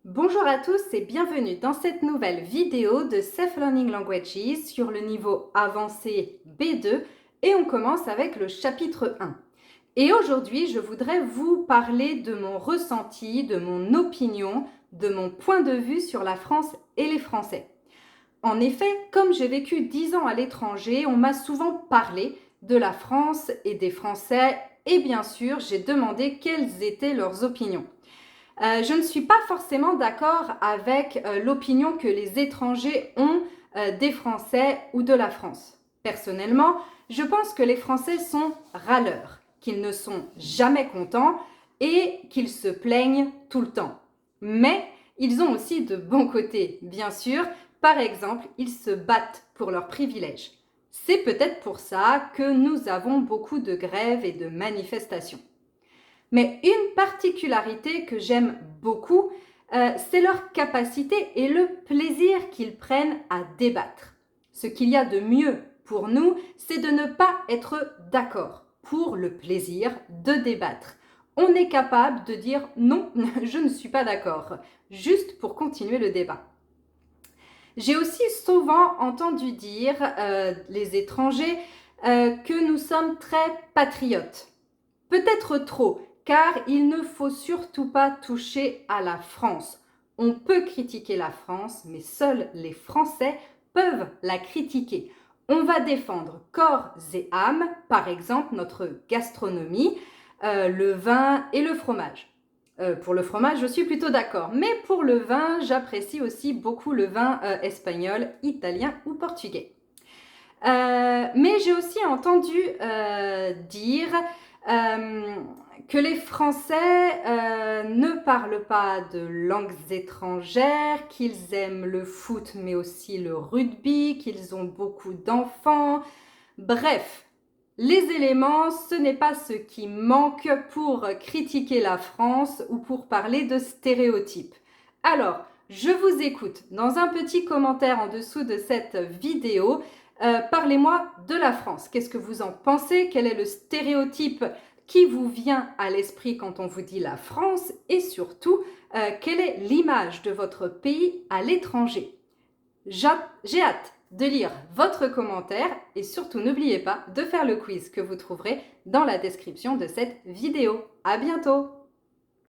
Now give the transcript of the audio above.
Bonjour à tous et bienvenue dans cette nouvelle vidéo de Self Learning Languages sur le niveau avancé B2 et on commence avec le chapitre 1. Et aujourd'hui, je voudrais vous parler de mon ressenti, de mon opinion, de mon point de vue sur la France et les Français. En effet, comme j'ai vécu 10 ans à l'étranger, on m'a souvent parlé de la France et des Français et bien sûr, j'ai demandé quelles étaient leurs opinions. Je ne suis pas forcément d'accord avec l'opinion que les étrangers ont des Français ou de la France. Personnellement, je pense que les Français sont râleurs, qu'ils ne sont jamais contents et qu'ils se plaignent tout le temps. Mais ils ont aussi de bons côtés, bien sûr. Par exemple, ils se battent pour leurs privilèges. C'est peut-être pour ça que nous avons beaucoup de grèves et de manifestations. Mais une particularité que j'aime beaucoup, c'est leur capacité et le plaisir qu'ils prennent à débattre. Ce qu'il y a de mieux pour nous, c'est de ne pas être d'accord pour le plaisir de débattre. On est capable de dire non, je ne suis pas d'accord, juste pour continuer le débat. J'ai aussi souvent entendu dire, les étrangers, que nous sommes très patriotes. Peut-être trop, car il ne faut surtout pas toucher à la France. On peut critiquer la France, mais seuls les Français peuvent la critiquer. On va défendre corps et âme, par exemple notre gastronomie, le vin et le fromage. Pour le fromage, je suis plutôt d'accord, mais pour le vin, j'apprécie aussi beaucoup le vin espagnol, italien ou portugais. Mais j'ai aussi entendu dire que les Français ne parlent pas de langues étrangères, qu'ils aiment le foot mais aussi le rugby, qu'ils ont beaucoup d'enfants. Bref, les éléments, ce n'est pas ce qui manque pour critiquer la France ou pour parler de stéréotypes. Alors, je vous écoute dans un petit commentaire en dessous de cette vidéo. Parlez-moi de la France. Qu'est-ce que vous en pensez? Quel est le stéréotype qui vous vient à l'esprit quand on vous dit la France? Et surtout, quelle est l'image de votre pays à l'étranger? J'ai hâte de lire votre commentaire et surtout n'oubliez pas de faire le quiz que vous trouverez dans la description de cette vidéo. À bientôt!